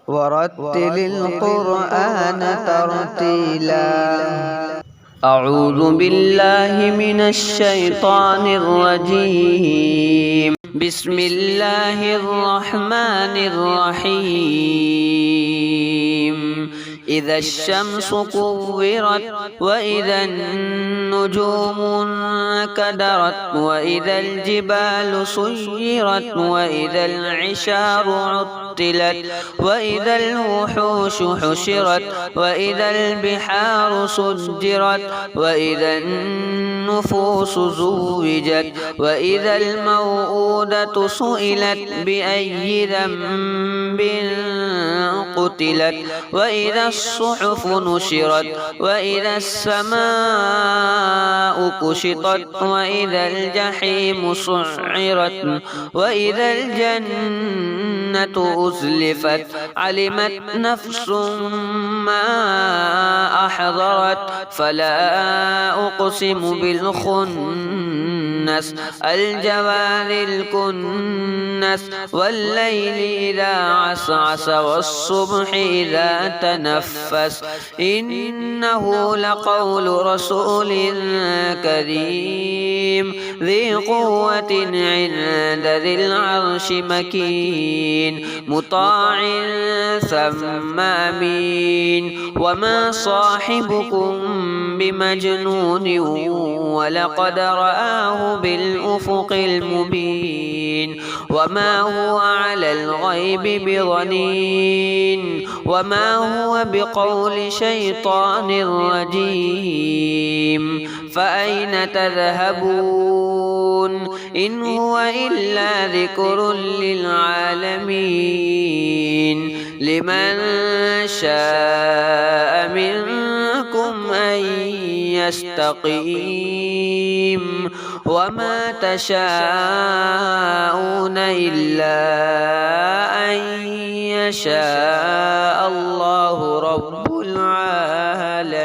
ورتل القرآن ترتيلا. أعوذ بالله من الشيطان الرجيم. بسم الله الرحمن الرحيم. إذا الشمس كورت وإذا النجوم انكدرت وإذا الجبال سيرت وإذا العشار عطلت وإذا الوحوش حشرت وإذا البحار سجرت وإذا النفوس زوجت وإذا الموءودة سئلت بأي ذنب قتلت وإذا الصحف نشرت وإذا السماء كشطت وإذا الجحيم سعرت وإذا الجنة أزلفت علمت نفس ما أحضرت فلا أقسم بالخنس الجوار الكنس والليل إذا عسعس والصبح إذا تنفس إنه لقول رسول كريم ذي قوة عند ذي العرش مكين مطاع ثم أمين وما صاحبكم بمجنون ولقد رآه بالأفق المبين وما هو على الغيب بضنين وما هو بقول شيطان رجيم فأين تذهبون إن هو إلا ذكر للعالمين لمن شاء منكم أن يستقيم وما تشاءون إلا أن يشاء الله رب العالمين.